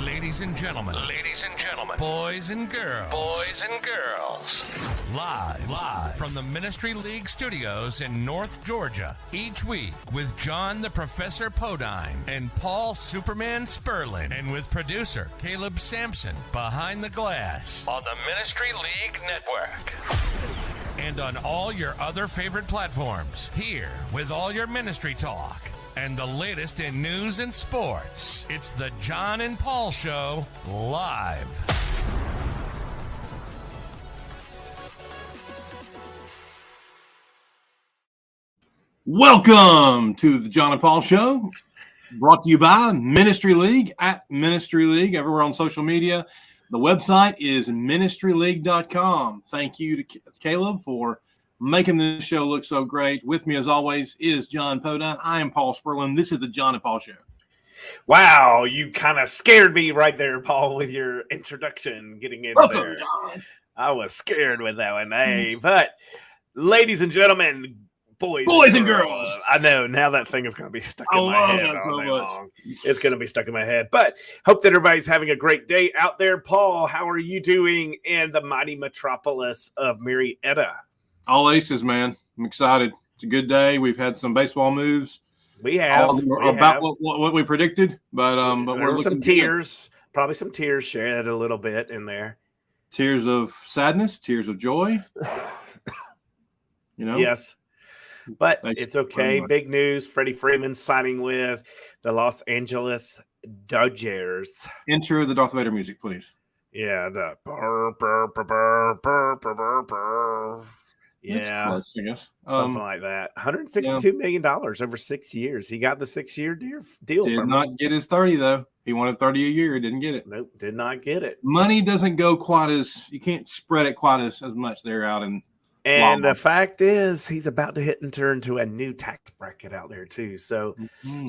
Ladies and gentlemen, boys and girls, live from the Ministry League studios in North Georgia, each week with John the Professor Podine and Paul Superman Sperlin, and with producer Caleb Sampson behind the glass on the Ministry League Network. And on all your other favorite platforms, here with all your ministry talk and the latest in news and sports. It's the John and Paul Show live. Welcome to the John and Paul Show, brought to you by Ministry League, at Ministry League, everywhere on social media. The website is ministryleague.com. Thank you to Caleb for making this show look so great. With me, as always, is John Podine. I am Paul Sperlin. This is the John and Paul Show. Wow, you kind of scared me right there, Paul, with your introduction getting in Welcome, there. John. I was scared with that one. Hey, but ladies and gentlemen, boys and girls. I know, now that thing is going to be stuck in my head all day long. It's going to be stuck in my head. But hope that everybody's having a great day out there. Paul, how are you doing in the mighty metropolis of Marietta? All aces, man. I'm excited. It's a good day. We've had some baseball moves. We have. About what we predicted, but there were some tears, probably some tears shed a little bit in there. Tears of sadness, tears of joy. Yes. But it's okay. Big news. Freddie Freeman signing with the Los Angeles Dodgers. Enter the Darth Vader music, please. Yeah, the burr, burr, burr, burr, burr, burr, burr. Yeah, close, I guess. Something like that. $162 million over 6 years. He got the 6-year deal. Did not get his 30 though. He wanted 30 a year. Didn't get it. Nope, did not get it. Money doesn't go quite as you can't spread it quite as much there out in. And the fact is, he's about to enter into a new tax bracket out there too. So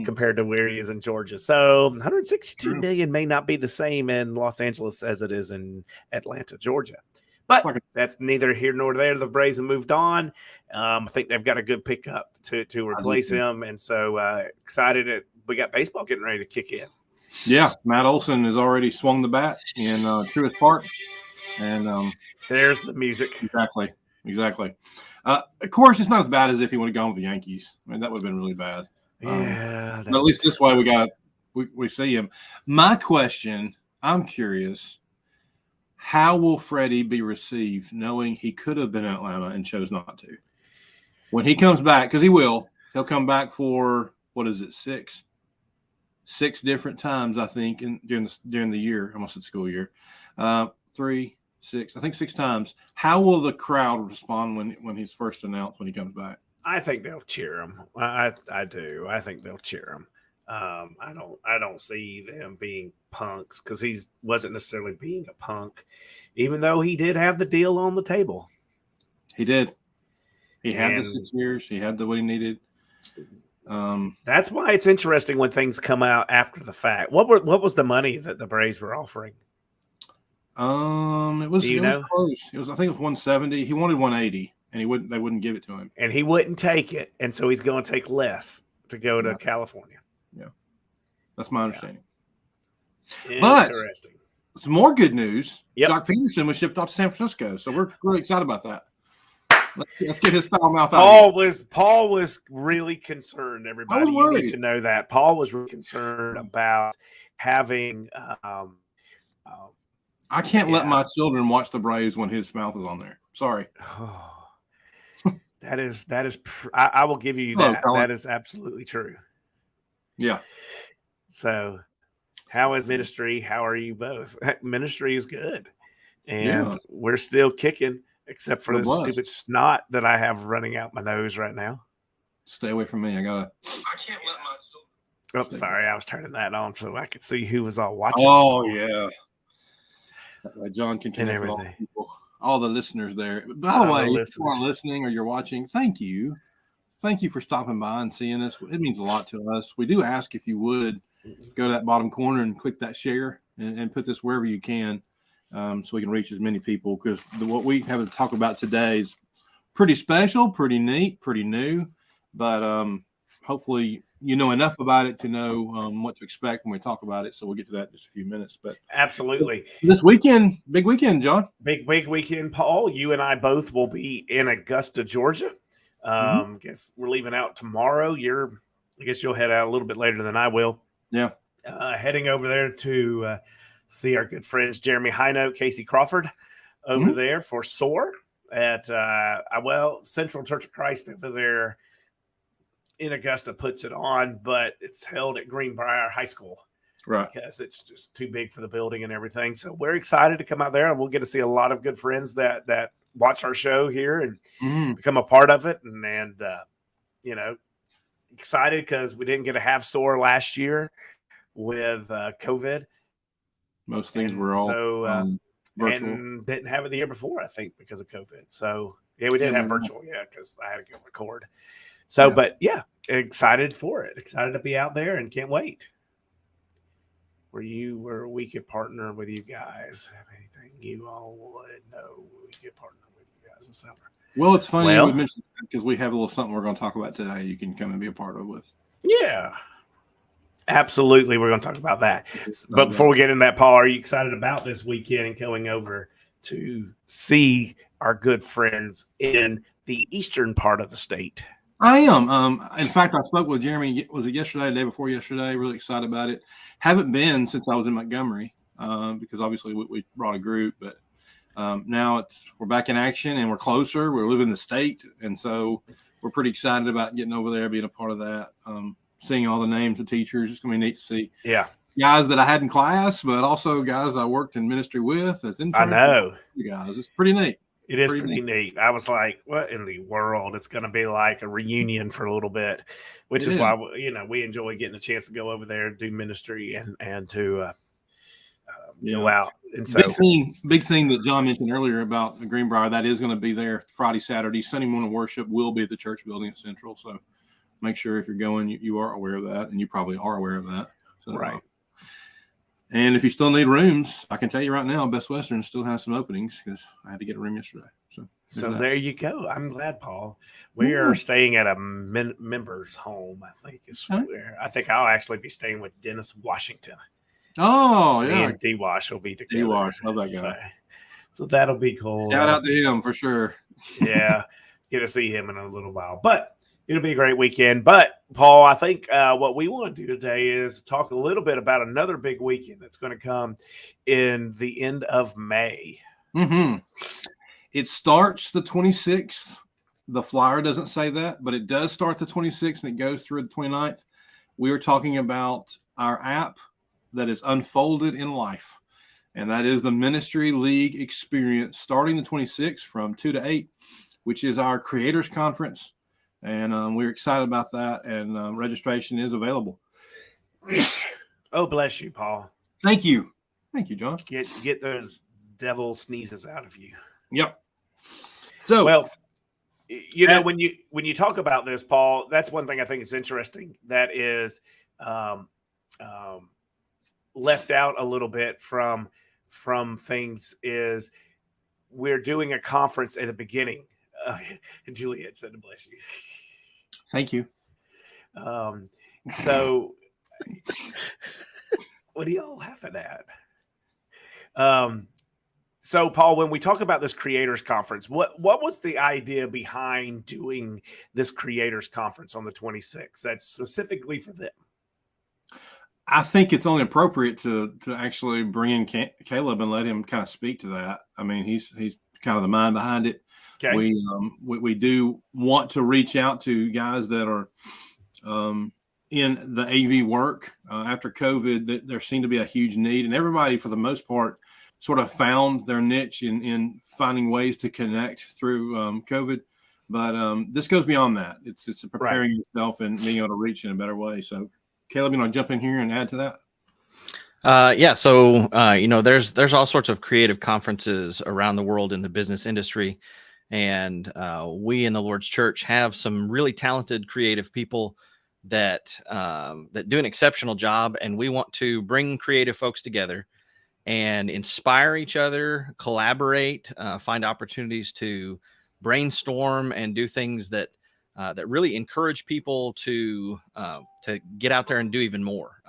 compared to where he is in Georgia, so 162 million may not be the same in Los Angeles as it is in Atlanta, Georgia. But that's neither here nor there. The Braves have moved on. I think they've got a good pickup to replace him, and so excited that we got baseball getting ready to kick in. Yeah, Matt Olson has already swung the bat in Truist Park, and there's the music. Exactly. Of course, it's not as bad as if he would have gone with the Yankees. I mean, that would have been really bad. Yeah. But at least this way we see him. My question, I'm curious, how will Freddie be received knowing he could have been in Atlanta and chose not to? When he comes back, because he'll come back for, what is it, six different times, I think, during the year, almost the school year. 6 times. How will the crowd respond when he's first announced when he comes back? I think they'll cheer him. I do. I think they'll cheer him. I don't see them being punks because he wasn't necessarily being a punk, even though he did have the deal on the table. He did. He had the 6 years. He had what he needed. That's why it's interesting when things come out after the fact. What was the money that the Braves were offering? It was close. I think it was 170. He wanted 180, and they wouldn't give it to him. And he wouldn't take it, and so he's going to take less to go to California. Yeah. That's my understanding. Yeah. But interesting. Some more good news. Yep. Jock Peterson was shipped off to San Francisco, so we're really excited about that. Let's get his foul mouth out. Paul was really concerned. Everybody, you need to know that Paul was really concerned about having. I can't let my children watch the Braves when his mouth is on there. Sorry. Oh, that is. I will give you that. That is absolutely true. Yeah. So, how is ministry? How are you both? Ministry is good, and we're still kicking, except for this stupid snot that I have running out my nose right now. Stay away from me. I can't let my children. Oh, sorry. I was turning that on so I could see who was all watching. Oh, yeah. John can connect with all the listeners there. By the way, if you are listening or you're watching, thank you. Thank you for stopping by and seeing us. It means a lot to us. We do ask if you would go to that bottom corner and click that share and put this wherever you can so we can reach as many people, because what we have to talk about today is pretty special, pretty neat, pretty new. But hopefully you know enough about it to know what to expect when we talk about it. So we'll get to that in just a few minutes. But absolutely, this weekend, big weekend, John. Big weekend, Paul. You and I both will be in Augusta, Georgia. Guess we're leaving out tomorrow. I guess you'll head out a little bit later than I will. Yeah. Heading over there to see our good friends Jeremy Hinote, Casey Crawford over there for SOAR at Central Church of Christ over there in Augusta puts it on, but it's held at Greenbrier High School. Right. Because it's just too big for the building and everything. So we're excited to come out there, and we'll get to see a lot of good friends that watch our show here and become a part of it. And excited because we didn't get to have SOAR last year with COVID. Most things were all virtual. And didn't have it the year before, I think, because of COVID. So yeah, we did have virtual, because I had to go record. So, but excited for it. Excited to be out there and can't wait. We could partner with you guys. Anything you all would know, we could partner with you guys this summer. Well, it's funny we mentioned that because we have a little something we're going to talk about today. You can come and be a part of with. Yeah, absolutely. We're going to talk about that. But before we get into that, Paul, are you excited about this weekend and going over to see our good friends in the eastern part of the state? I am. In fact, I spoke with Jeremy. Was it yesterday, the day before yesterday? Really excited about it. Haven't been since I was in Montgomery because obviously we brought a group, but now we're back in action and we're closer. We're living in the state, and so we're pretty excited about getting over there, being a part of that. Seeing all the names of teachers, it's gonna be neat to see. Yeah, guys that I had in class, but also guys I worked in ministry with as interns. I know, guys. It's pretty neat. It is pretty neat. I was like, what in the world? It's going to be like a reunion for a little bit, which is why, we enjoy getting a chance to go over there and do ministry and to go out. And so big thing that John mentioned earlier about the Greenbrier, that is going to be there Friday, Saturday. Sunday morning worship will be at the church building at Central. So make sure if you're going, you are aware of that, and you probably are aware of that. So, right. And if you still need rooms, I can tell you right now, Best Western still has some openings because I had to get a room yesterday. So there you go. I'm glad, Paul. We are staying at a member's home. I think I'll actually be staying with Dennis Washington. Oh, yeah. Me and D-Wash will be together. D-Wash, love that guy. So that'll be cool. Shout out to him for sure. Yeah, get to see him in a little while. But it'll be a great weekend. But, Paul, I think what we want to do today is talk a little bit about another big weekend that's going to come in the end of May. It starts the 26th. The flyer doesn't say that, but it does start the 26th, and it goes through the 29th. We are talking about our app that is unfolded in life, and that is the Ministry League Experience starting the 26th from 2 to 8, which is our Creators Conference. And we're excited about that, and registration is available. Oh, bless you, Paul. Thank you, John. Get those devil sneezes out of you. Yep. So, well, when you talk about this, Paul, that's one thing I think is interesting. That is left out a little bit from things is we're doing a conference at the beginning. Juliet said to bless you. Thank you. So what are y'all laughing at? So Paul, when we talk about this creators conference, what was the idea behind doing this creators conference on the 26th? That's specifically for them. I think it's only appropriate to actually bring in Caleb and let him kind of speak to that. I mean, he's kind of the mind behind it. Okay. We do want to reach out to guys that are in the AV work after COVID. There seemed to be a huge need, and everybody, for the most part, sort of found their niche in finding ways to connect through COVID. But this goes beyond that. It's preparing yourself and being able to reach in a better way. So, Caleb, you want to jump in here and add to that? Yeah. So, there's all sorts of creative conferences around the world in the business industry. And we in the Lord's Church have some really talented creative people that do an exceptional job. And we want to bring creative folks together and inspire each other, collaborate, find opportunities to brainstorm and do things that that really encourage people to get out there and do even more.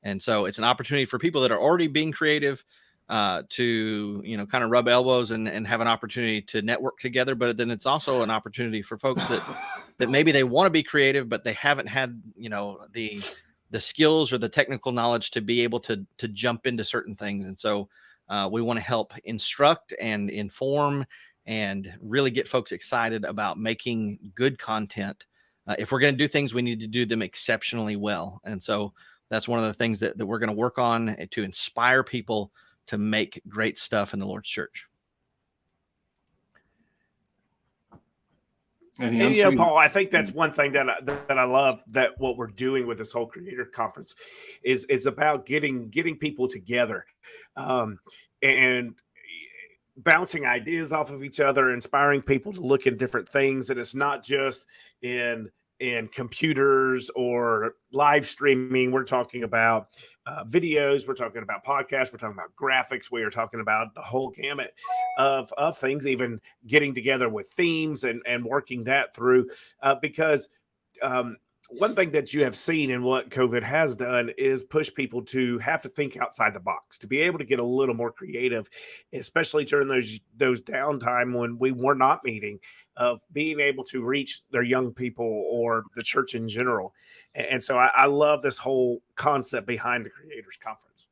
And so it's an opportunity for people that are already being creative to, kind of rub elbows and have an opportunity to network together. But then it's also an opportunity for folks that maybe they want to be creative, but they haven't had, the skills or the technical knowledge to be able to jump into certain things. And so we want to help instruct and inform and really get folks excited about making good content. If we're going to do things, we need to do them exceptionally well. And so that's one of the things that we're going to work on to inspire people to make great stuff in the Lord's church. And Paul, I think that's one thing that I love, that what we're doing with this whole creator conference is about getting people together and bouncing ideas off of each other, inspiring people to look at different things. And it's not just in computers or live streaming. We're talking about videos. We're talking about podcasts. We're talking about graphics. We are talking about the whole gamut of things, even getting together with themes and working that through. Because one thing that you have seen and what COVID has done is push people to have to think outside the box, to be able to get a little more creative, especially during those downtime when we were not meeting, of being able to reach their young people or the church in general. And so I love this whole concept behind the Creators Conference.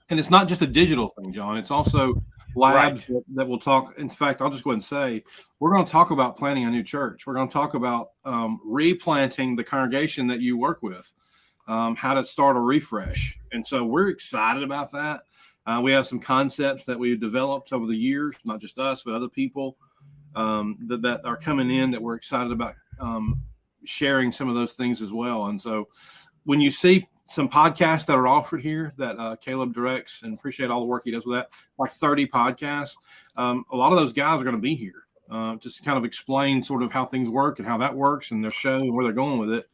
And it's not just a digital thing, John. It's also labs that will talk. In fact, I'll just go ahead and say, we're going to talk about planting a new church. We're going to talk about replanting the congregation that you work with, how to start a refresh. And so we're excited about that. We have some concepts that we've developed over the years, not just us, but other people that are coming in that we're excited about sharing some of those things as well. And so when you see some podcasts that are offered here that Caleb directs, and appreciate all the work he does with that, like 30 podcasts. A lot of those guys are going to be here just to kind of explain sort of how things work and how that works and their show and where they're going with it.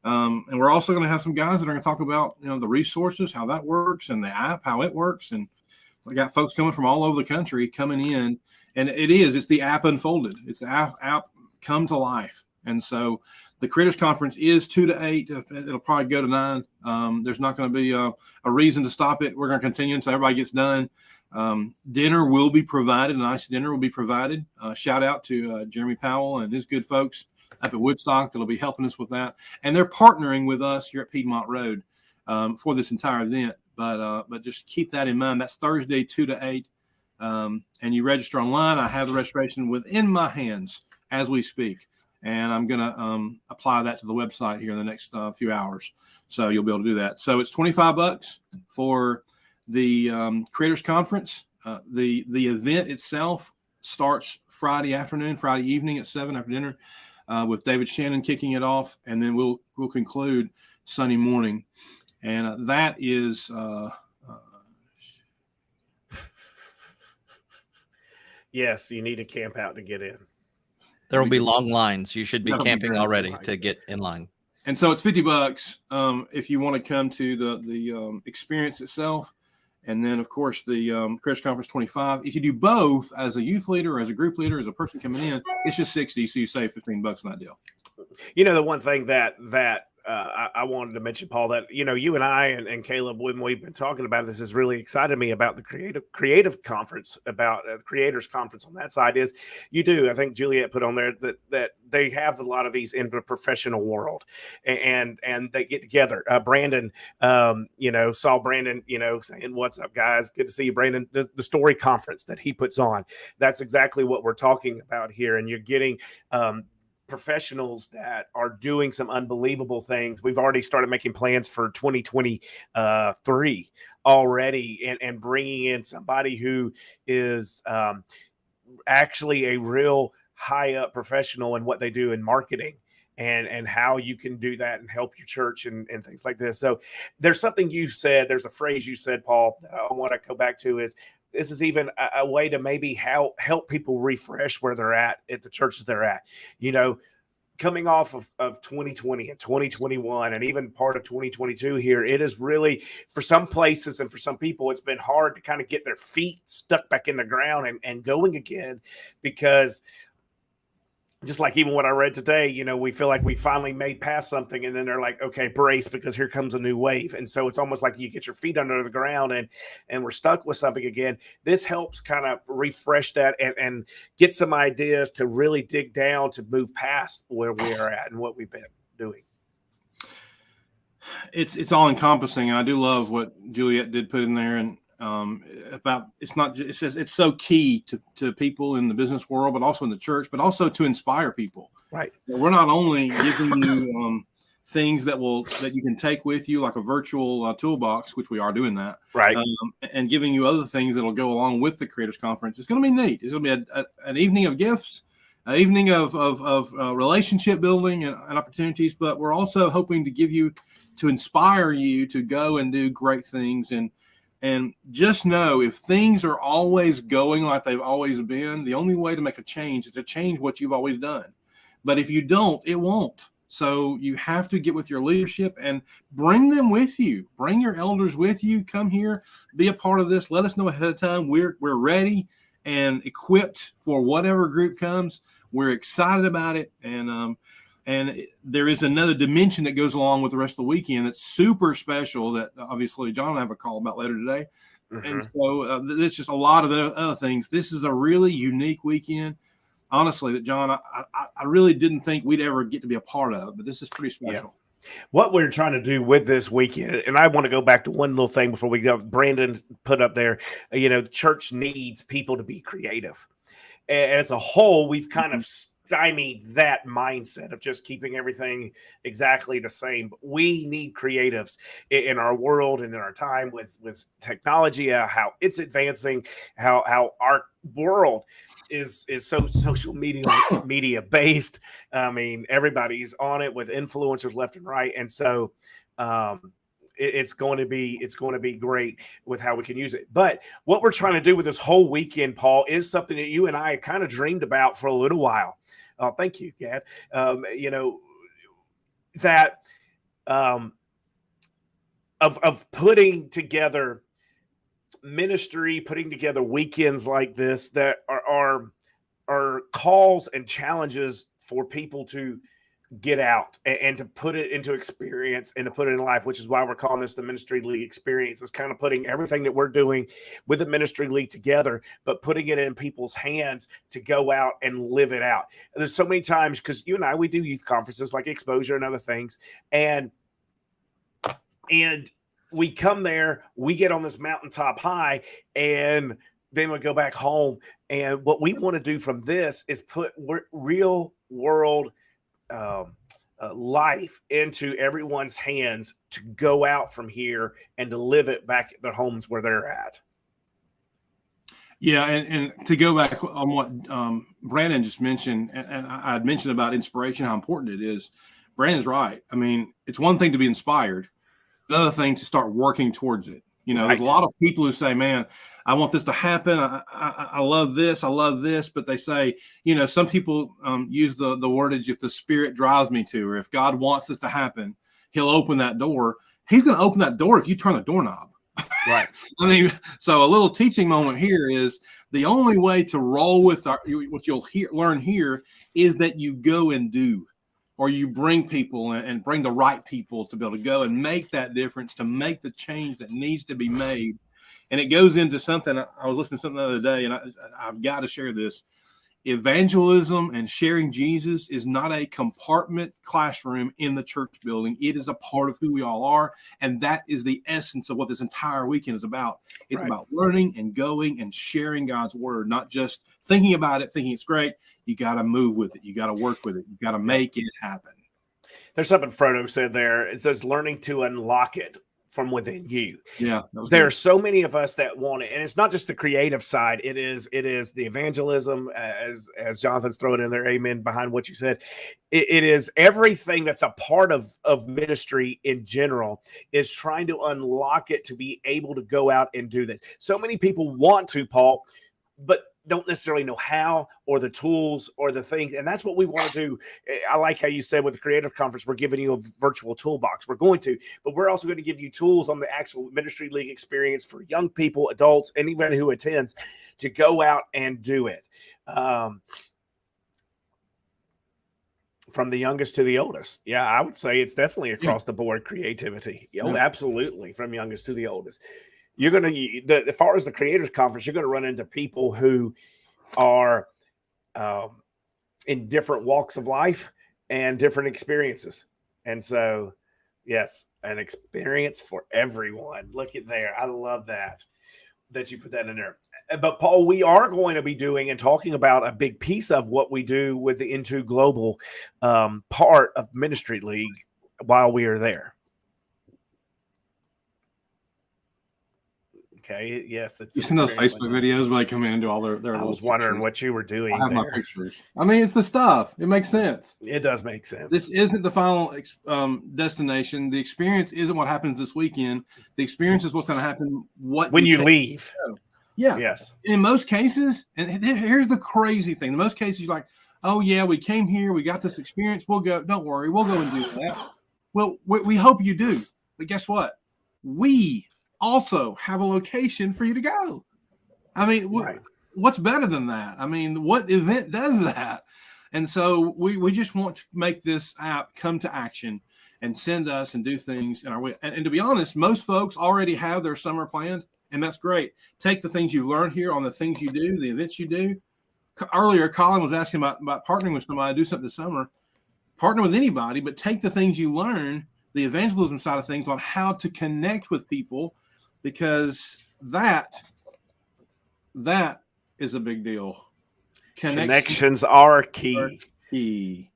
And we're also going to have some guys that are going to talk about, the resources, how that works, and the app, how it works. And we got folks coming from all over the country coming in, and it's the app unfolded. It's the app come to life. And so the Creators Conference is 2 to 8. It'll probably go to 9. There's not going to be a reason to stop it. We're going to continue until everybody gets done. Dinner will be provided. A nice dinner will be provided. Shout out to Jeremy Powell and his good folks up at Woodstock that'll be helping us with that. And they're partnering with us here at Piedmont Road for this entire event. But just keep that in mind. That's Thursday, 2 to 8. And you register online. I have the registration within my hands as we speak. And I'm going to apply that to the website here in the next few hours. So you'll be able to do that. So it's $25 for the Creators Conference. The event itself starts Friday evening at 7 after dinner with David Shannon kicking it off. And then we'll conclude Sunday morning. And that is yes, you need to camp out to get in. There will be long lines. You should be camping already to get in line. And so it's $50 if you want to come to the experience itself. And then, of course, the Creators Conference, $25. If you do both as a youth leader, as a group leader, as a person coming in, it's just $60. So you save $15 on that deal. The one thing that I wanted to mention, Paul, that, you and I and Caleb, when we've been talking about this, has really excited me about the creative conference, about the Creators Conference on that side is I think Juliet put on there that they have a lot of these in the professional world and they get together. Brandon, saw Brandon, saying, "What's up, guys? Good to see you, Brandon." The story conference that he puts on, that's exactly what we're talking about here. And you're getting, professionals that are doing some unbelievable things. We've already started making plans for 2023 already, and bringing in somebody who is actually a real high up professional in what they do in marketing and how you can do that and help your church and things like this. So there's a phrase you said, Paul, that I want to go back to is, this is even a way to maybe help people refresh where they're at the churches they're at. Coming off of 2020 and 2021 and even part of 2022 here, it is really, for some places and for some people, it's been hard to kind of get their feet stuck back in the ground and going again, because just like even what I read today, we feel like we finally made past something, and then they're like, okay, brace, because here comes a new wave. And so it's almost like you get your feet under the ground and we're stuck with something again. This helps kind of refresh that and get some ideas to really dig down to move past where we are at and what we've been doing. It's all encompassing. And I do love what Juliet did put in there, and about it says it's so key to people in the business world, but also in the church, but also to inspire people. Right. We're not only giving you things that you can take with you, like a virtual toolbox, which we are doing that, right, and giving you other things that'll go along with the Creators Conference. It's going to be neat. It's going to be an evening of gifts, an evening of relationship building and opportunities, but we're also hoping to inspire you to go and do great things. And just know, if things are always going like they've always been, the only way to make a change is to change what you've always done. But if you don't, it won't. So you have to get with your leadership and bring them with you. Bring your elders with you. Come here, be a part of this. Let us know ahead of time. We're ready and equipped for whatever group comes. We're excited about it. And there is another dimension that goes along with the rest of the weekend that's super special that obviously John and I have a call about later today. Mm-hmm. And so there's just a lot of other things. This is a really unique weekend, honestly, that John, I really didn't think we'd ever get to be a part of, but this is pretty special. Yeah. What we're trying to do with this weekend, and I want to go back to one little thing before we go. Brandon put up there, the church needs people to be creative. And as a whole, we've kind of stymied that mindset of just keeping everything exactly the same. But we need creatives in our world and in our time with technology, how it's advancing, how our world is so social media based. I mean, everybody's on it with influencers left and right, and so it's going to be great with how we can use it. But what we're trying to do with this whole weekend, Paul, is something that you and I kind of dreamed about for a little while. Thank you, Gad. Of putting together ministry, putting together weekends like this that are calls and challenges for people to get out and to put it into experience and to put it in life, which is why we're calling this the Ministry League Experience. It's kind of putting everything that we're doing with the Ministry League together, but putting it in people's hands to go out and live it out. There's so many times, because you and I, we do youth conferences like Exposure and other things, and we come there, we get on this mountaintop high, and then we go back home. And what we want to do from this is put real world life into everyone's hands to go out from here and to live it back at their homes where they're at. Yeah, and to go back on what Brandon just mentioned, and I had mentioned about inspiration, how important it is. Brandon's right. I mean, it's one thing to be inspired, another thing to start working towards it. There's a lot of people who say, man, I want this to happen. I love this. I love this. But they say, some people use the wordage, if the Spirit drives me to, or if God wants this to happen, he'll open that door. He's going to open that door if you turn the doorknob. Right. I mean, so a little teaching moment here is the only way to roll with what you'll learn here is that you go and do. Or you bring people and bring the right people to be able to go and make that difference, to make the change that needs to be made. And it goes into something, I was listening to something the other day, and I've got to share this. Evangelism and sharing Jesus is not a compartment classroom in the church building. It is a part of who we all are. And that is the essence of what this entire weekend is about. It's about learning and going and sharing God's word, not just thinking about it, thinking it's great. You got to move with it. You got to work with it. You got to make it happen. There's something Frodo said there. It says learning to unlock it from within you. Yeah. There are so many of us that want it. And it's not just the creative side. It is the evangelism, as Jonathan's throwing in there, amen, behind what you said. It is everything that's a part of ministry in general is trying to unlock it to be able to go out and do that. So many people want to, Paul, but don't necessarily know how or the tools or the things. And that's what we want to do. I like how you said with the Creative Conference, we're giving you a virtual toolbox. We're going to, but we're also going to give you tools on the actual Ministry League experience for young people, adults, anyone who attends to go out and do it. from the youngest to the oldest. Yeah, I would say it's definitely across the board creativity. Oh, absolutely, from youngest to the oldest. You're going to, as far as the Creators Conference, you're going to run into people who are in different walks of life and different experiences. And so, yes, an experience for everyone. Look at there. I love that you put that in there. But Paul, we are going to be doing and talking about a big piece of what we do with the Into Global part of Ministry League while we are there. Okay. Yes. You seen those Facebook videos where they come in and do all their I was wondering pictures. What you were doing. I have my pictures. I mean, it's the stuff. It makes sense. It does make sense. This isn't the final destination. The experience isn't what happens this weekend. The experience is what's going to happen when you leave. Yeah. Yes. In most cases, and here's the crazy thing. In most cases, you're like, oh, yeah, we came here. We got this experience. We'll go. Don't worry. We'll go and do that. Well, we hope you do. But guess what? We also have a location for you to go. I mean, what's better than that? I mean, what event does that? And so we just want to make this app come to action and send us and do things in our way. And to be honest, most folks already have their summer planned, and that's great. Take the things you learn here on the things you do, the events you do. Earlier, Colin was asking about partnering with somebody to do something this summer. Partner with anybody, but take the things you learn, the evangelism side of things, on how to connect with people, because that is a big deal. Connections are key. Key.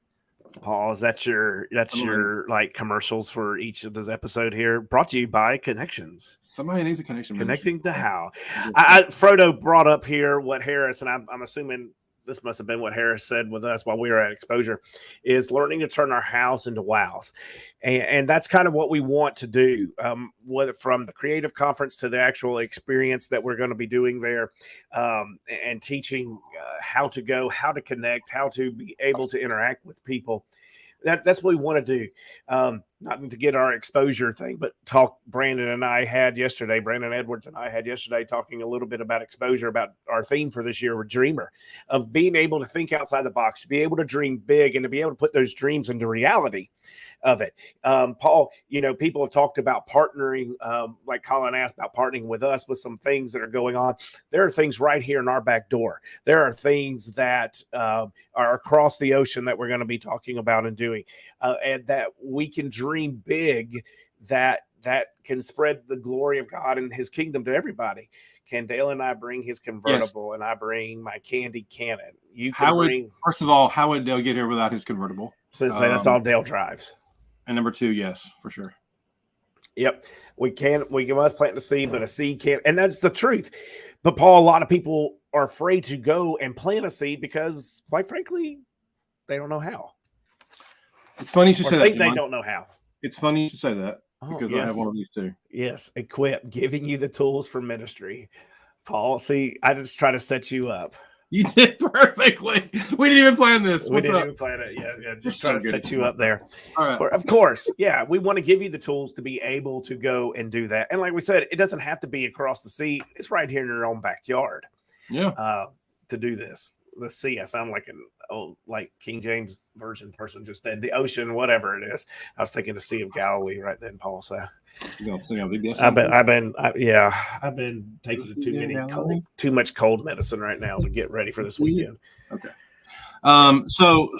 Paul, is that your like commercials for each of this episode here? Brought to you by Connections. Somebody needs a connection. Connecting to how. Frodo brought up here what Harris, and I'm assuming this must have been what Harris said with us while we were at Exposure, is learning to turn our house into wows. And that's kind of what we want to do, whether from the Creative Conference to the actual experience that we're going to be doing there, and teaching how to go, how to connect, how to be able to interact with people. That's what we want to do. Not to get our exposure thing, but Brandon Edwards and I had yesterday talking a little bit about exposure, about our theme for this year, Dreamer, of being able to think outside the box, to be able to dream big, and to be able to put those dreams into reality of it. Paul, people have talked about partnering, like Colin asked about partnering with us with some things that are going on. There are things right here in our back door. There are things that are across the ocean that we're going to be talking about and doing, and that we can dream big, that can spread the glory of God and his kingdom to everybody. Dale and I bring his convertible, and I bring my candy cannon. First of all, how would Dale get here without his convertible? Since that's all Dale drives. And number two, yes, for sure. Yep. We must plant the seed, but a seed can't. And that's the truth. But Paul, a lot of people are afraid to go and plant a seed because, quite frankly, they don't know how. It's funny you should say that. They don't know how. It's funny you should say that, because I have one of these too. Yes. Equip, giving you the tools for ministry. Paul, see, I just try to set you up. You did perfectly. We didn't even plan this. We didn't even plan it. Yeah. Just trying to set you up there. All right. Of course. Yeah. We want to give you the tools to be able to go and do that. And like we said, it doesn't have to be across the sea. It's right here in your own backyard. Yeah. To do this. The sea. I sound like like King James Version person just said, the ocean, whatever it is. I was thinking the Sea of Galilee right then, Paul. So I've been taking too much cold medicine right now to get ready for this weekend. Okay. So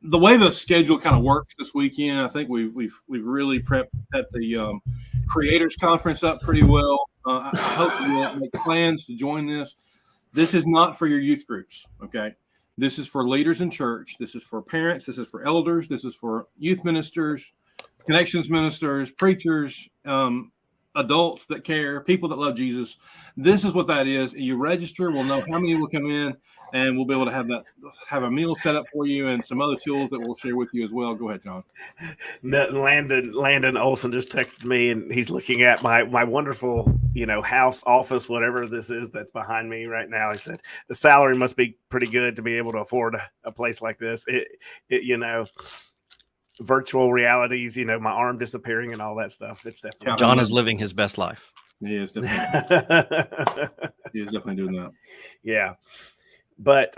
the way the schedule kind of works this weekend, I think we've really prepped the Creators Conference up pretty well. I hope you make plans to join this. This is not for your youth groups, okay? This is for leaders in church. This is for parents. This is for elders. This is for youth ministers, connections ministers, preachers, adults that care, people that love Jesus. This is what that is. You register. We'll know how many will come in, and we'll be able to have a meal set up for you and some other tools that we'll share with you as well. Go ahead, John. Landon Olson just texted me, and he's looking at my wonderful, house, office, whatever this is that's behind me right now. He said the salary must be pretty good to be able to afford a place like this. Virtual realities, my arm disappearing and all that stuff. It's definitely John is living his best life. He is definitely. He is definitely doing that. Yeah, but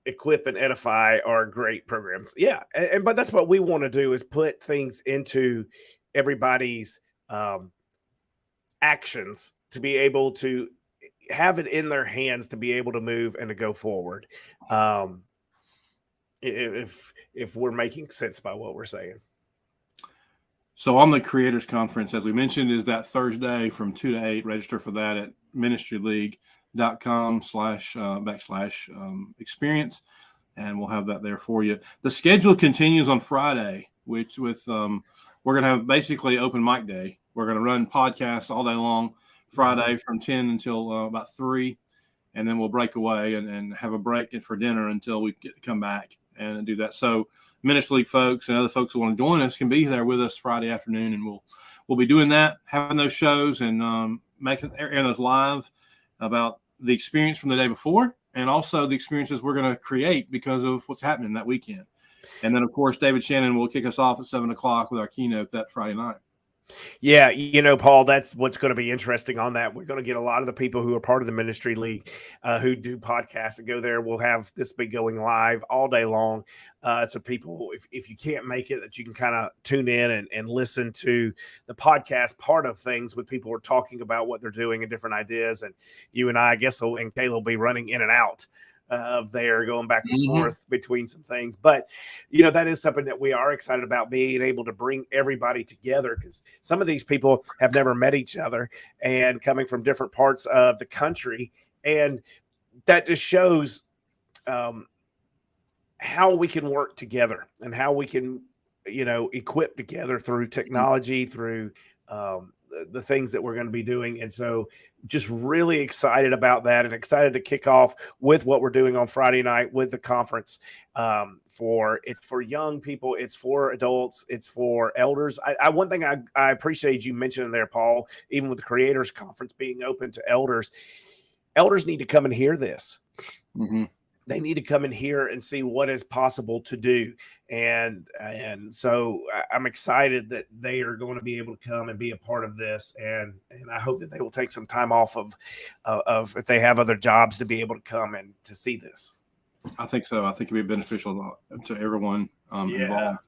Equip and Edify are great programs. Yeah. But that's what we want to do, is put things into everybody's actions to be able to have it in their hands to be able to move and to go forward. If we're making sense by what we're saying. So on the Creators Conference, as we mentioned, is that Thursday from 2 to 8. Register for that at ministryleague.com/experience. And we'll have that there for you. The schedule continues on Friday, which we're going to have basically open mic day. We're going to run podcasts all day long, Friday from 10 until about 3. And then we'll break away and have a break for dinner until we get to come back and do that. So Ministry League folks and other folks who want to join us can be there with us Friday afternoon, and we'll be doing that, having those shows and airing those live about the experience from the day before, and also the experiences we're going to create because of what's happening that weekend. And then, of course, David Shannon will kick us off at 7:00 with our keynote that Friday night. Yeah, Paul, that's what's going to be interesting on that. We're going to get a lot of the people who are part of the Ministry League who do podcasts and go there. We'll have this be going live all day long. So people, if you can't make it, that you can kind of tune in and listen to the podcast part of things with people who are talking about what they're doing and different ideas. And you and I guess, and Kayla will be running in and out of there, going back and forth between some things. But, that is something that we are excited about, being able to bring everybody together, because some of these people have never met each other and coming from different parts of the country. And that just shows how we can work together and how we can, equip together through technology, through the things that we're going to be doing. And so just really excited about that, and excited to kick off with what we're doing on Friday night with the conference. It's for young people, it's for adults, it's for elders. One thing I appreciate you mentioning there, Paul, even with the Creators Conference being open to elders need to come and hear this. Mm-hmm. They need to come in here and see what is possible to do. And so I'm excited that they are going to be able to come and be a part of this. And I hope that they will take some time off of if they have other jobs, to be able to come and to see this. I think so. I think it'll be beneficial to everyone involved.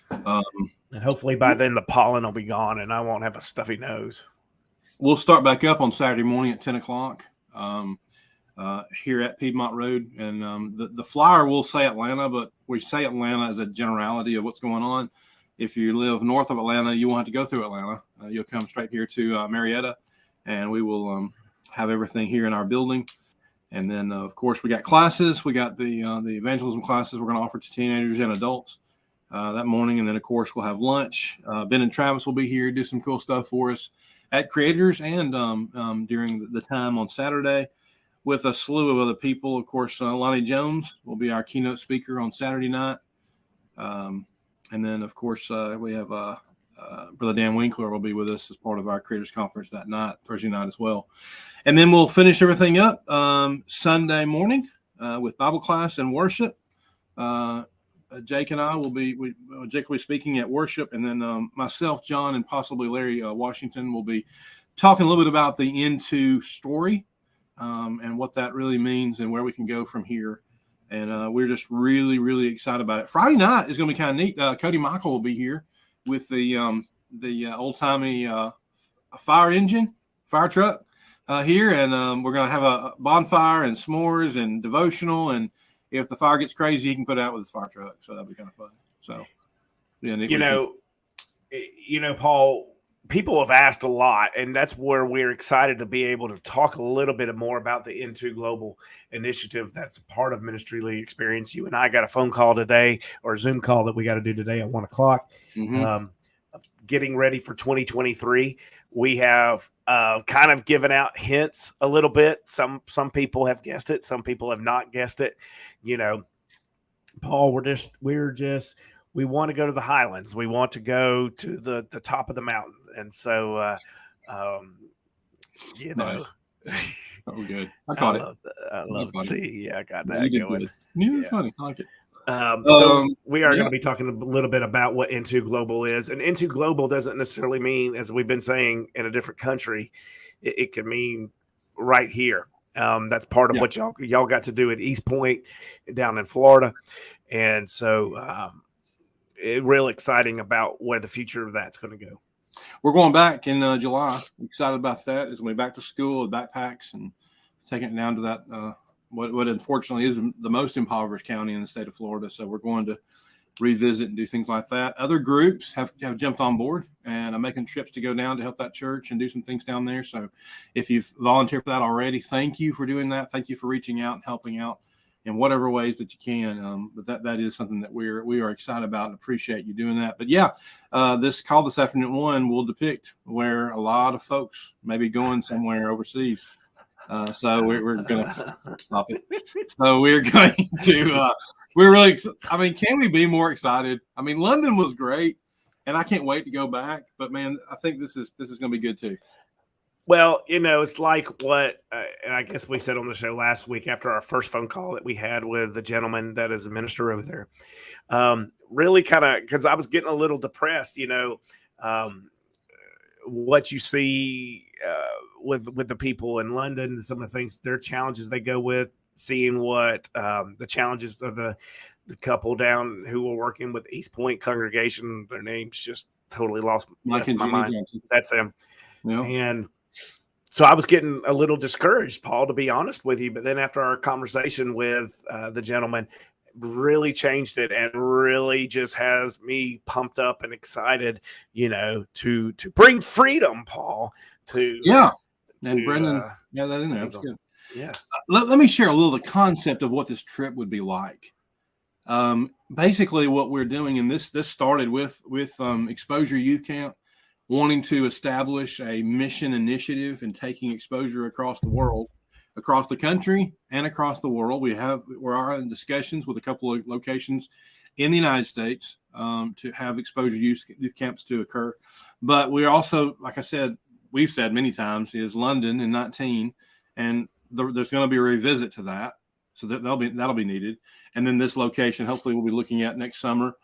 And hopefully by then the pollen will be gone and I won't have a stuffy nose. We'll start back up on Saturday morning at 10:00. Here at Piedmont Road, and the flyer will say Atlanta, but we say Atlanta as a generality of what's going on. If you live north of Atlanta, you won't have to go through Atlanta. You'll come straight here to Marietta, and we will have everything here in our building. And then, of course, we got classes. We got the evangelism classes we're going to offer to teenagers and adults that morning. And then, of course, we'll have lunch. Ben and Travis will be here, do some cool stuff for us at Creators and during the time on Saturday, with a slew of other people. Of course, Lonnie Jones will be our keynote speaker on Saturday night. And then, of course, we have Brother Dan Winkler will be with us as part of our Creators Conference that night, Thursday night as well. And then we'll finish everything up Sunday morning with Bible class and worship. Jake and I will be speaking at worship. And then myself, John, and possibly Larry Washington will be talking a little bit about the Into story. And what that really means and where we can go from here. And we're just really, really excited about it. Friday night is going to be kind of neat. Cody Michael will be here with the old-timey fire truck here. And we're going to have a bonfire and s'mores and devotional. And if the fire gets crazy, he can put it out with his fire truck. So that'll be kind of fun. So, yeah, Paul, people have asked a lot, and that's where we're excited to be able to talk a little bit more about the Into Global initiative that's part of Ministry League Experience. You and I got a phone call today, or a Zoom call that we got to do today at 1:00. Mm-hmm. Getting ready for 2023. We have kind of given out hints a little bit. Some people have guessed it. Some people have not guessed it. Paul, we want to go to the Highlands. We want to go to the top of the mountain. And so, nice. Oh, good. I caught it. I love to see. Yeah, I got that going. Yeah, it's funny. I like it. So we are going to be talking a little bit about what Into Global is. And Into Global doesn't necessarily mean, as we've been saying, in a different country. It can mean right here. That's part of what y'all got to do at East Point down in Florida. And so real exciting about where the future of that's going to go. We're going back in July. Excited about that. It's going to be back to school with backpacks and taking it down to that, what unfortunately is the most impoverished county in the state of Florida. So we're going to revisit and do things like that. Other groups have jumped on board and I'm making trips to go down to help that church and do some things down there. So if you've volunteered for that already, thank you for doing that. Thank you for reaching out and helping out in whatever ways that you can. But that is something that we are excited about and appreciate you doing that. But yeah, this call this afternoon one will depict where a lot of folks may be going somewhere overseas. So we're going to stop it. So we're going to, we're really, I mean, can we be more excited? I mean, London was great and I can't wait to go back, but man, I think this is going to be good too. Well, it's like what I guess we said on the show last week after our first phone call that we had with the gentleman that is a minister over there. Really kind of, because I was getting a little depressed, what you see with the people in London, some of the things, their challenges they go with, seeing what the challenges of the couple down who were working with East Point congregation, their names just totally lost my mind. Johnson. That's them. Yeah. And so I was getting a little discouraged, Paul, to be honest with you. But then after our conversation with the gentleman, really changed it and really just has me pumped up and excited, to bring freedom, Paul, to and Brendan, that in there. That's good. Yeah. Let me share a little of the concept of what this trip would be like. Basically, what we're doing, and this started with Exposure Youth Camp, wanting to establish a mission initiative and taking exposure across the world, across the country and across the world. We are in discussions with a couple of locations in the United States to have exposure youth camps to occur. But we also, like I said, we've said many times, is London in 19, and there's going to be a revisit to that. So that'll be needed. And then this location, hopefully we'll be looking at next summer.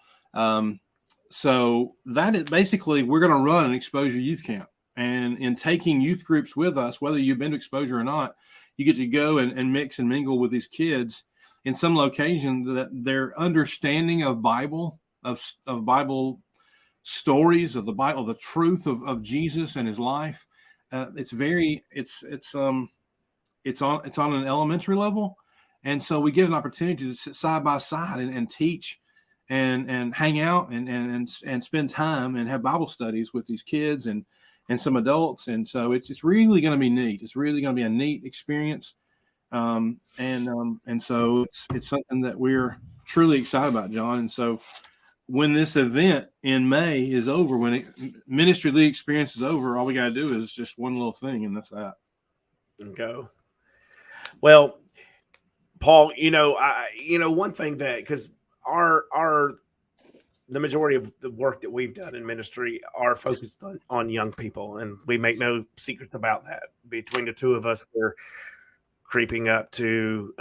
So that is basically, we're going to run an exposure youth camp, and in taking youth groups with us, whether you've been to exposure or not, you get to go and mix and mingle with these kids in some location that their understanding of Bible, of Bible stories, of the Bible, the truth of Jesus and his life. It's on an elementary level. And so we get an opportunity to sit side by side and teach and hang out and spend time and have Bible studies with these kids and some adults. And so it's really going to be neat. It's really going to be a neat experience. And so it's something that we're truly excited about, John. And so when this event in May is over, when Ministry League experience is over, all we got to do is just one little thing, and that's that. Go. Well, Paul, one thing that, because the majority of the work that we've done in ministry are focused on young people, and we make no secrets about that. Between the two of us, we're creeping up to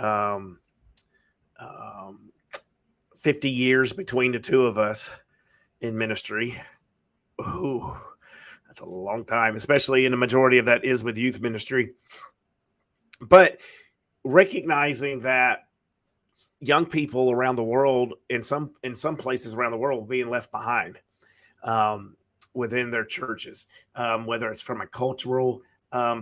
50 years between the two of us in ministry. Ooh, that's a long time, especially in the majority of that is with youth ministry. But recognizing that young people around the world, in some places around the world, being left behind within their churches, whether it's from a cultural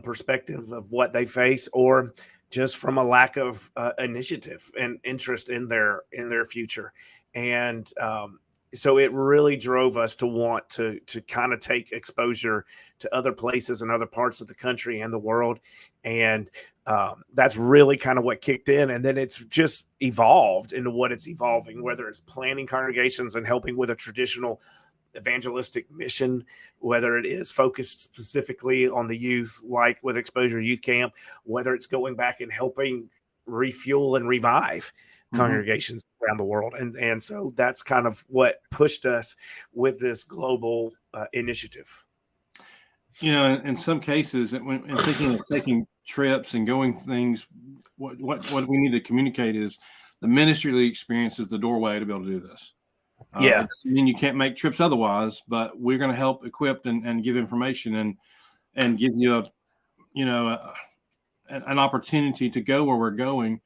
perspective of what they face, or just from a lack of initiative and interest in their future. And so it really drove us to want to kind of take exposure to other places and other parts of the country and the world. And that's really kind of what kicked in. And then it's just evolved into what it's evolving, whether it's planning congregations and helping with a traditional evangelistic mission, whether it is focused specifically on the youth, like with Exposure Youth Camp, whether it's going back and helping refuel and revive congregations around the world. And so that's kind of what pushed us with this global initiative. In some cases, when thinking of taking trips and going things, what we need to communicate is the Ministry League experience is the doorway to be able to do this. It doesn't mean you can't make trips otherwise, but we're going to help equip and give information and give you an opportunity to go where we're going.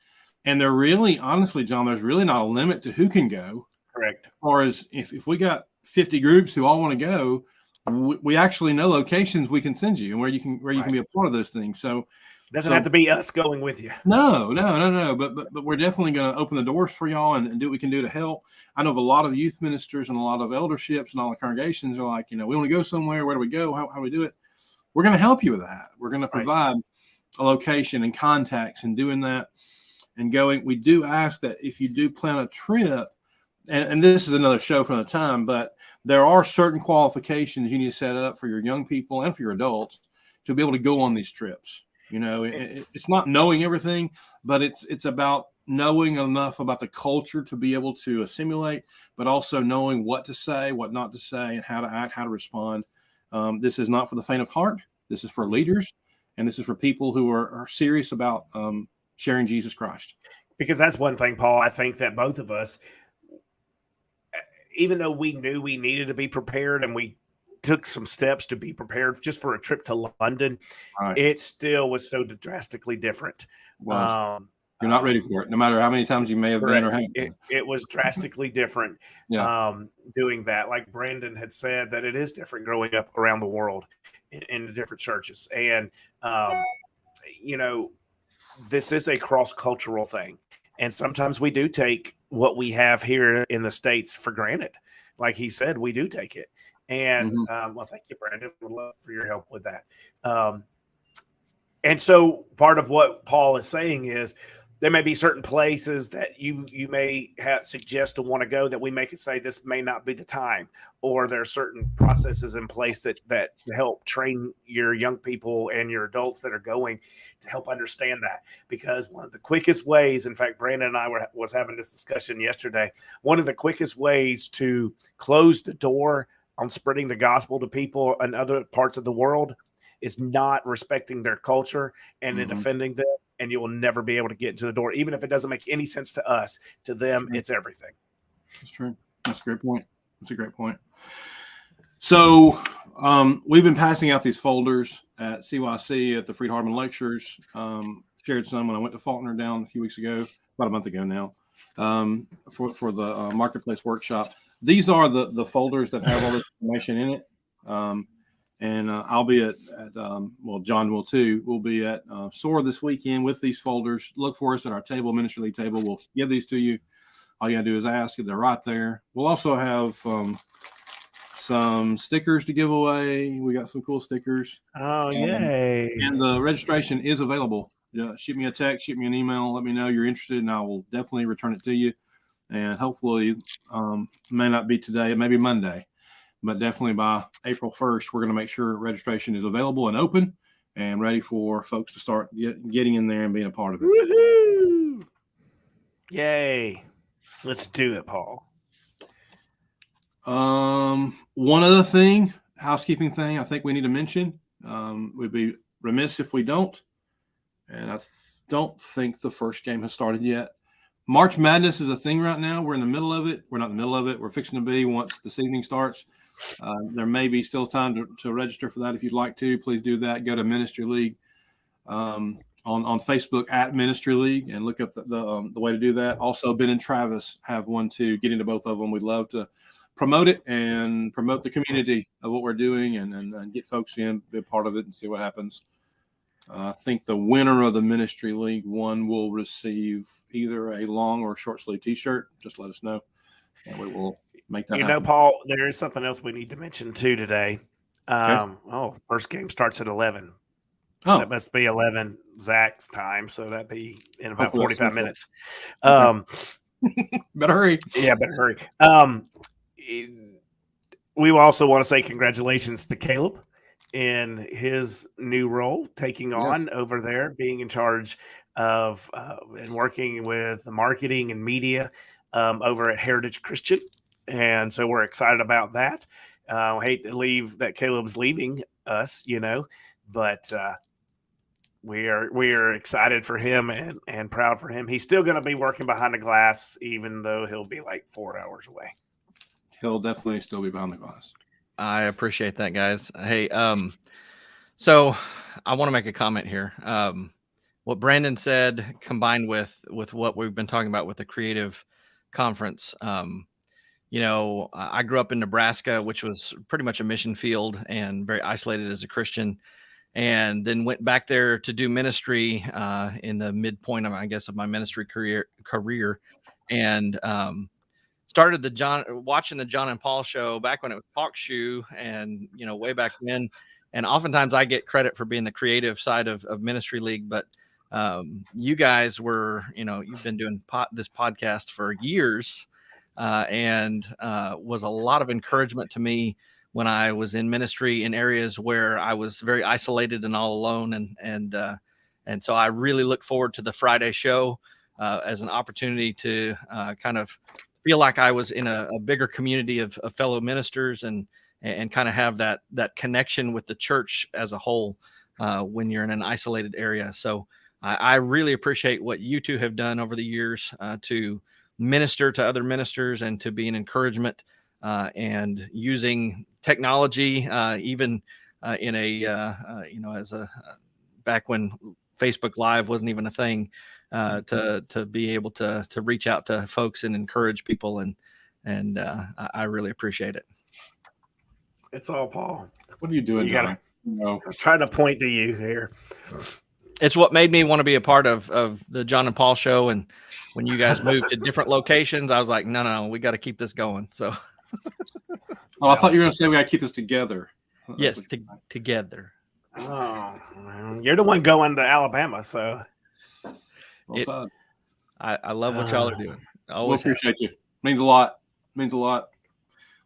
And there really, honestly, John, there's really not a limit to who can go. Correct. As far as if we got 50 groups who all want to go, we actually know locations we can send you and where you can be a part of those things. So it doesn't have to be us going with you. No. But we're definitely going to open the doors for y'all and do what we can do to help. I know of a lot of youth ministers and a lot of elderships and all the congregations are like, we want to go somewhere. Where do we go? How do we do it? We're going to help you with that. We're going to provide a location and contacts and doing that and going. We do ask that if you do plan a trip, and this is another show for another time, but there are certain qualifications you need to set up for your young people and for your adults to be able to go on these trips. It's not knowing everything, but it's about knowing enough about the culture to be able to assimilate, but also knowing what to say, what not to say, and how to act, how to respond. This is not for the faint of heart. This is for leaders, and this is for people who are serious about sharing Jesus Christ. Because that's one thing, Paul, I think that both of us, even though we knew we needed to be prepared and we took some steps to be prepared just for a trip to London, it still was so drastically different. You're not ready for it, no matter how many times you may have been or haven't been. It was drastically different doing that. Like Brandon had said, that it is different growing up around the world in the different churches. And, this is a cross-cultural thing. And sometimes we do take what we have here in the States for granted. Like he said, we do take it. And thank you, Brandon. Would love for your help with that. And so part of what Paul is saying is there may be certain places that you may suggest to want to go that we may say this may not be the time, or there are certain processes in place that help train your young people and your adults that are going to help understand that. Because one of the quickest ways, in fact, Brandon and I was having this discussion yesterday, one of the quickest ways to close the door on spreading the gospel to people in other parts of the world is not respecting their culture and then offending them. And you will never be able to get into the door, even if it doesn't make any sense to us. To them, it's everything. That's true. That's a great point. That's a great point. So we've been passing out these folders at CYC at the Freed-Hardeman Lectures. Shared some when I went to Faulkner down a few weeks ago, about a month ago now, for the Marketplace Workshop. These are the folders that have all this information in it. And I'll be at John will too. We'll be at SOAR this weekend with these folders. Look for us at our table, Ministry League table. We'll give these to you. All you got to do is ask. They're right there. We'll also have some stickers to give away. We got some cool stickers. Oh, yay. And the registration is available. Shoot me a text, shoot me an email. Let me know you're interested, and I will definitely return it to you. And hopefully, may not be today. It may be Monday. But definitely by April 1st, we're going to make sure registration is available and open and ready for folks to start getting in there and being a part of it. Woohoo! Yay. Let's do it, Paul. One other thing, housekeeping thing I think we need to mention. We'd be remiss if we don't. And I don't think the first game has started yet. March Madness is a thing right now. We're in the middle of it. We're not in the middle of it. We're fixing to be once this evening starts. There may be still time to register for that. If you'd like to, please do that. Go to Ministry League on Facebook at Ministry League and look up the way to do that. Also, Ben and Travis have one too. Get into both of them. We'd love to promote it and promote the community of what we're doing and get folks in, be a part of it and see what happens. I think the winner of the Ministry League one will receive either a long or short sleeve T-shirt. Just let us know, and we will make that happen. Paul, there is something else we need to mention too today. First game starts at 11. Oh, that must be 11 Zach's time, so that'd be in about 45 minutes. Better hurry. Yeah, better hurry. We also want to say congratulations to Caleb in his new role, taking on over there, being in charge of and working with the marketing and media over at Heritage Christian. And so we're excited about that. I hate to leave that Caleb's leaving us, but we are excited for him and proud for him. He's still going to be working behind the glass, even though he'll be like 4 hours away. He'll definitely still be behind the glass. I appreciate that, guys. Hey, so I want to make a comment here. what Brandon said, combined with what we've been talking about with the creative conference. You know, I grew up in Nebraska, which was pretty much a mission field and very isolated as a Christian, and then went back there to do ministry in the midpoint of, I guess, of my ministry career, and started watching the John and Paul show back when it was Talk Shoe, and you know, way back then. And oftentimes I get credit for being the creative side of Ministry League, but you guys were, you know, you've been doing this podcast for years. And was a lot of encouragement to me when I was in ministry in areas where I was very isolated and all alone. And so I really look forward to the Friday show as an opportunity to kind of feel like I was in a bigger community of fellow ministers and kind of have that connection with the church as a whole when you're in an isolated area. So I really appreciate what you two have done over the years to minister to other ministers and to be an encouragement and using technology, even in a, you know, as a back when Facebook Live wasn't even a thing, to be able to reach out to folks and encourage people. And I really appreciate it. It's all Paul. What are you doing? I was trying to point to you here. It's what made me want to be a part of the John and Paul show. And when you guys moved to different locations, I was like, no, we got to keep this going. So, I thought you were going to say we got to keep this together. Yes, together. Oh, well, you're the one going to Alabama, so I love what y'all are doing. I always appreciate you. Means a lot.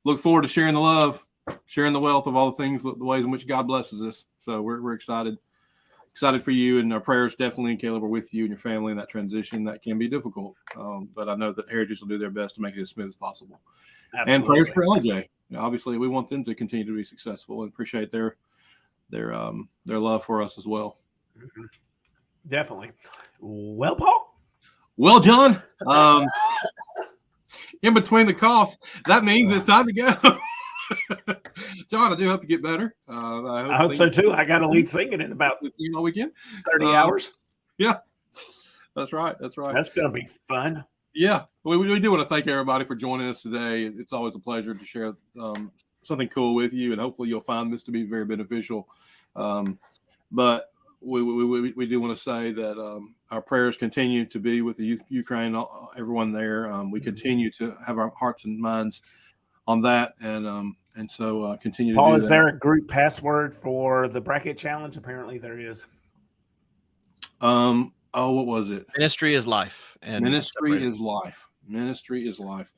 Look forward to sharing the love, sharing the wealth of all the things, the ways in which God blesses us. So we're excited for you, and our prayers definitely, Caleb, are with you and your family in that transition. That can be difficult, but I know that Heritage will do their best to make it as smooth as possible. Absolutely. And prayers for LJ. Obviously, we want them to continue to be successful and appreciate their love for us as well. Mm-hmm. Definitely. Well, Paul. Well, John. In between the coughs, that means it's time to go. John, I do hope you get better. I hope so too. I got to lead singing in about all weekend, 30 hours. Yeah, that's right. That's going to be fun. Yeah, we do want to thank everybody for joining us today. It's always a pleasure to share something cool with you, and hopefully you'll find this to be very beneficial. But we do want to say that our prayers continue to be with the Ukraine, everyone there. We continue to have our hearts and minds on that, and so continue. Paul, to do is there a group password for the bracket challenge? Apparently, there is. What was it? Ministry is life. And Ministry is life. Ministry is life.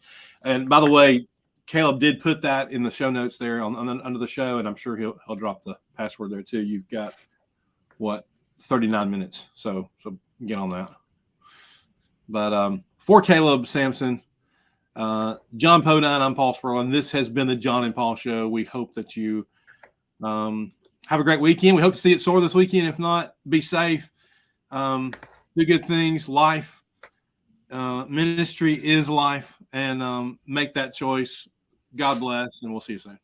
And by the way, Caleb did put that in the show notes there under the show, and I'm sure he'll drop the password there too. You've got 39 minutes, so get on that. But for Caleb Sampson, John Podine, I'm Paul Spurlin. This has been the John and Paul Show. We hope that you have a great weekend. We hope to see it soar this weekend. If not, be safe. Do good things. Life, ministry is life, and make that choice. God bless, and we'll see you soon.